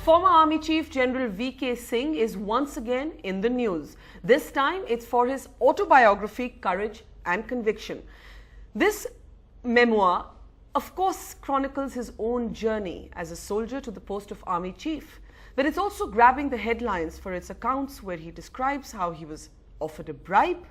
Former Army Chief General VK Singh is once again in the news. This time it's for his autobiography, Courage and Conviction. This memoir, of course, chronicles his own journey as a soldier to the post of Army Chief, but it's also grabbing the headlines for its accounts where he describes how he was offered a bribe,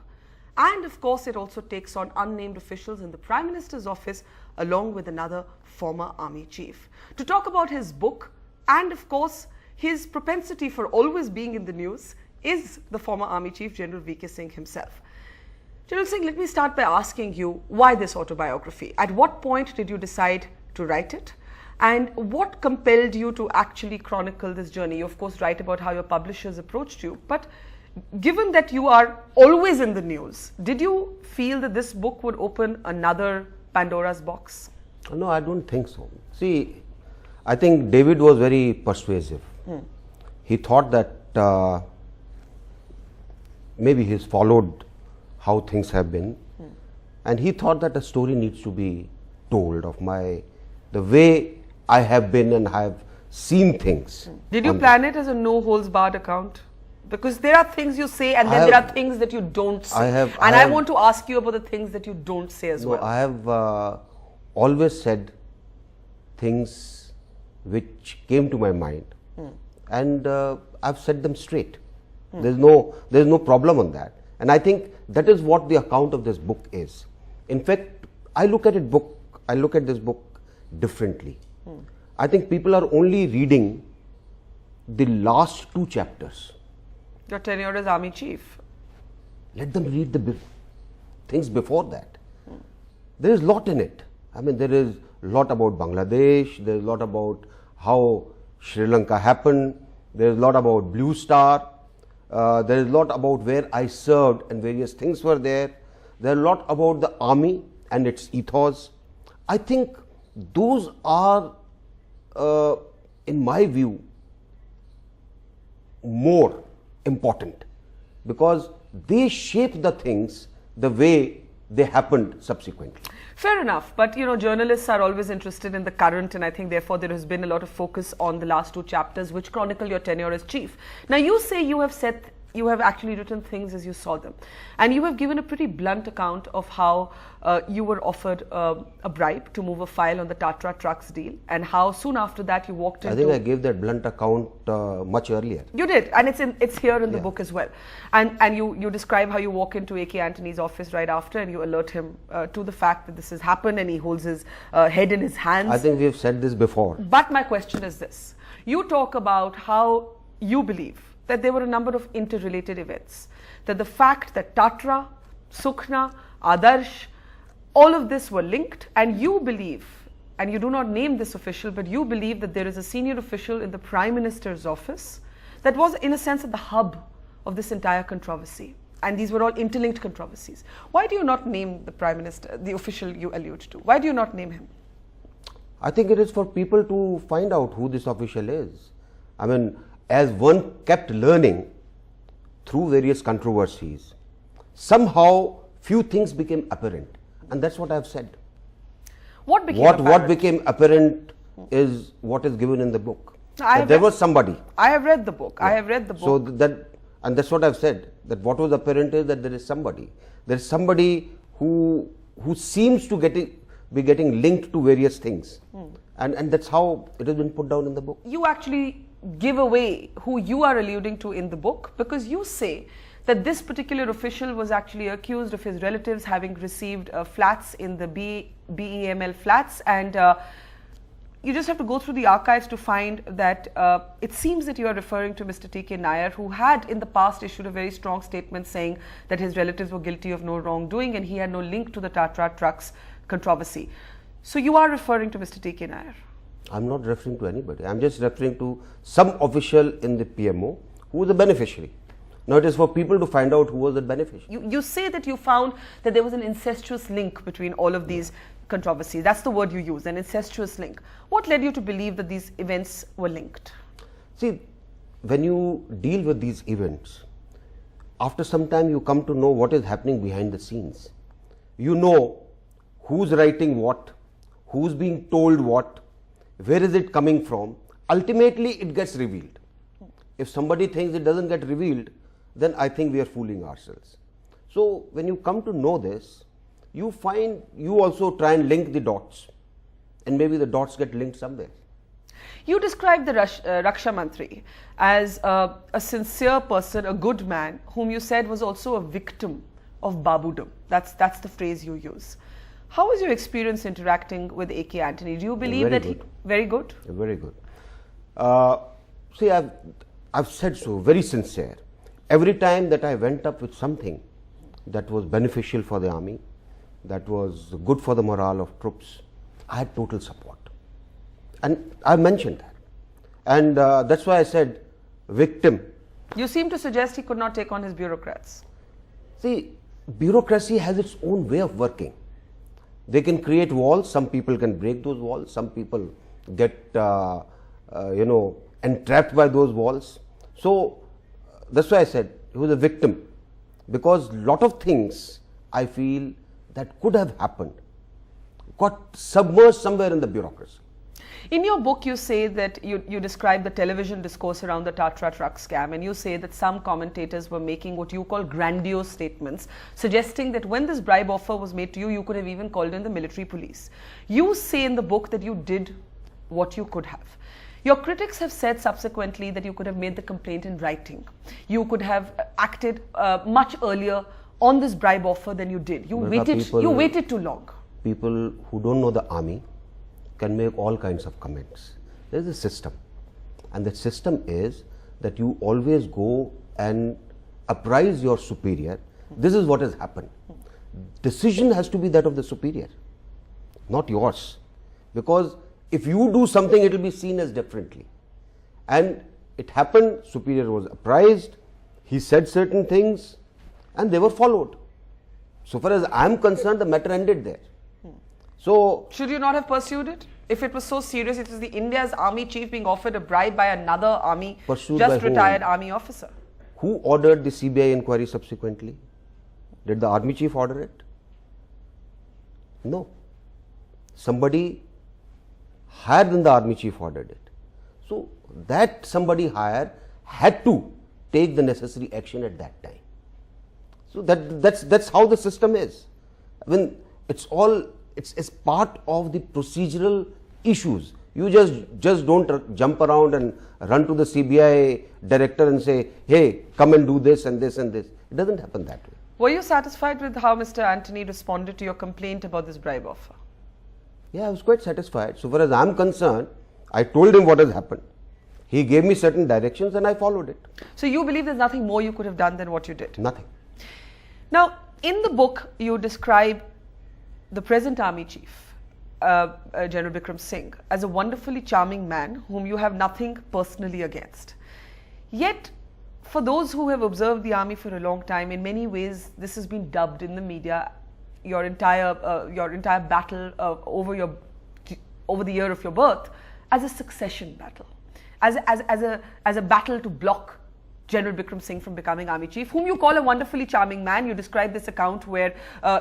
and of course it also takes on unnamed officials in the Prime Minister's office along with another former Army Chief. To talk about his book and of course his propensity for always being in the news is the former Army Chief General VK Singh himself. General Singh, let me start by asking you, why this autobiography? At what point did you decide to write it? And what compelled you to actually chronicle this journey? You of course write about how your publishers approached you, but given that you are always in the news, did you feel that this book would open another Pandora's box? No, I don't think so. See, I think David was very persuasive. He thought that maybe he's followed how things have been, and he thought that a story needs to be told of the way I have been and have seen things. Did you plan it as a no-holds-barred account? Because there are things you say and then there are things that you don't say. I want to ask you about the things that you don't say as well. I have always said things which came to my mind, and I've said them straight. There's no problem on that. And I think that is what the account of this book is. In fact, I look at this book differently. I think people are only reading the last 2 chapters. Your tenure as Army Chief. Let them read the things before that. There is a lot in it. I mean, there is a lot about Bangladesh, there is a lot about how Sri Lanka happened, there is a lot about Blue Star, there is a lot about where I served and various things were there. There is a lot about the army and its ethos. I think those are, in my view, more important because they shape the things the way they happened subsequently. Fair enough, but you know, journalists are always interested in the current, and I think therefore there has been a lot of focus on the last 2 chapters which chronicle your tenure as chief. Now you say you have actually written things as you saw them, and you have given a pretty blunt account of how you were offered a bribe to move a file on the Tatra Trucks deal, and how soon after that you walked into... I think I gave that blunt account much earlier. You did, and it's here in the book as well. And you describe how you walk into AK Antony's office right after and you alert him to the fact that this has happened, and he holds his head in his hands. I think we've said this before. But my question is this. You talk about how you believe that there were a number of interrelated events, that the fact that Tatra, Sukhna, Adarsh, all of this were linked, and you believe, and you do not name this official, but you believe that there is a senior official in the Prime Minister's office that was in a sense at the hub of this entire controversy, and these were all interlinked controversies. Why do you not name the Prime Minister, the official you allude to? Why do you not name him? I think it is for people to find out who this official is. I mean, as one kept learning through various controversies, somehow few things became apparent, and that's what I've said. What became apparent? What became apparent is what is given in the book. There was somebody. I have read the book. Yeah. I have read the book. So that's what I've said, that what was apparent is that there is somebody. There is somebody who seems to be getting linked to various things, and that's how it has been put down in the book. You actually give away who you are alluding to in the book, because you say that this particular official was actually accused of his relatives having received flats in the BEML flats, and you just have to go through the archives to find that it seems that you are referring to Mr. T.K. Nair, who had in the past issued a very strong statement saying that his relatives were guilty of no wrongdoing and he had no link to the Tatra Trucks controversy. So you are referring to Mr. T.K. Nair. I'm not referring to anybody. I'm just referring to some official in the PMO who was a beneficiary. Now it is for people to find out who was the beneficiary. You say that you found that there was an incestuous link between all of these controversies. That's the word you use, an incestuous link. What led you to believe that these events were linked? See, when you deal with these events, after some time you come to know what is happening behind the scenes. You know who's writing what, who's being told what, where is it coming from. ultimately it gets revealed. If somebody thinks it doesn't get revealed, then I think we are fooling ourselves. So when you come to know this, you find you also try and link the dots, and maybe the dots get linked somewhere. You described the Raksha Mantri as a sincere person, a good man, whom you said was also a victim of Babudom. That's the phrase you use. How was your experience interacting with AK Antony? Do you believe very that good. Very good? Very good. See, I've said so, very sincere. Every time that I went up with something that was beneficial for the army, that was good for the morale of troops, I had total support. And I mentioned that. And that's why I said victim. You seem to suggest he could not take on his bureaucrats. See, bureaucracy has its own way of working. They can create walls, some people can break those walls, some people get, entrapped by those walls. So, that's why I said he was a victim, because lot of things I feel that could have happened got submerged somewhere in the bureaucracy. In your book, you say that you describe the television discourse around the Tatra truck scam, and you say that some commentators were making what you call grandiose statements, suggesting that when this bribe offer was made to you, you could have even called in the military police. You say in the book that you did what you could have. Your critics have said subsequently that you could have made the complaint in writing. You could have acted much earlier on this bribe offer than you did. You waited too long. People who don't know the army can make all kinds of comments. There is a system, and the system is that you always go and apprise your superior. This is what has happened. Decision has to be that of the superior, not yours, because if you do something, it will be seen as differently. And it happened, superior was apprised, he said certain things, and they were followed. So far as I am concerned, the matter ended there. So, should you not have pursued it? If it was so serious, it was the India's army chief being offered a bribe by another army, just retired army officer. Who ordered the CBI inquiry subsequently? Did the army chief order it? No. Somebody higher than the army chief ordered it. So that somebody higher had to take the necessary action at that time. So that's how the system is. I mean, it's part of the procedural issues. You just don't jump around and run to the CBI director and say, hey, come and do this and this and this. It doesn't happen that way. Were you satisfied with how Mr. Antony responded to your complaint about this bribe offer? Yeah, I was quite satisfied. So far as I am concerned, I told him what has happened. He gave me certain directions and I followed it. So you believe there's nothing more you could have done than what you did? Nothing. Now, in the book, you describe the present army chief, General Vikram Singh, as a wonderfully charming man whom you have nothing personally against. Yet, for those who have observed the army for a long time, in many ways, this has been dubbed in the media, your entire battle over the year of your birth, as a succession battle, as a battle to block General Vikram Singh from becoming army chief, whom you call a wonderfully charming man. You describe this account where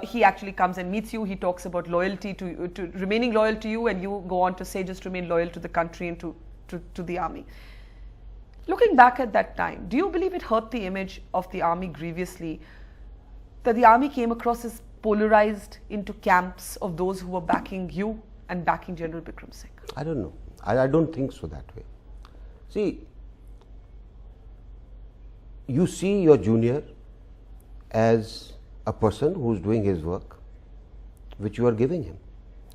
he actually comes and meets you. He talks about loyalty to remaining loyal to you, and you go on to say just remain loyal to the country and to the army. Looking back at that time, do you believe it hurt the image of the army grievously that the army came across as polarized into camps of those who were backing you and backing General Vikram Singh? I don't know. I don't think so that way. See, you see your junior as a person who is doing his work, which you are giving him.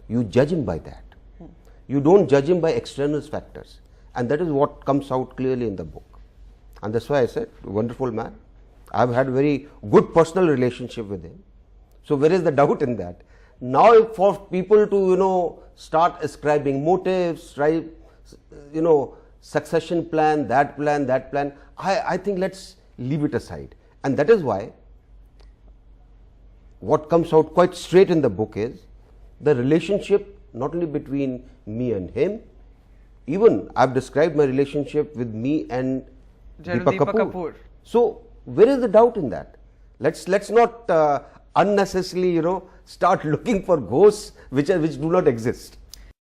You judge him by that. You don't judge him by external factors. And that is what comes out clearly in the book. And that's why I said, wonderful man. I've had a very good personal relationship with him. So where is the doubt in that? Now for people to, start ascribing motives, succession plan, that plan, I think let's leave it aside. And that is why what comes out quite straight in the book is the relationship not only between me and him, even I've described my relationship with me and Deepak Kapoor. So where is the doubt in that? Let's not unnecessarily start looking for ghosts which do not exist.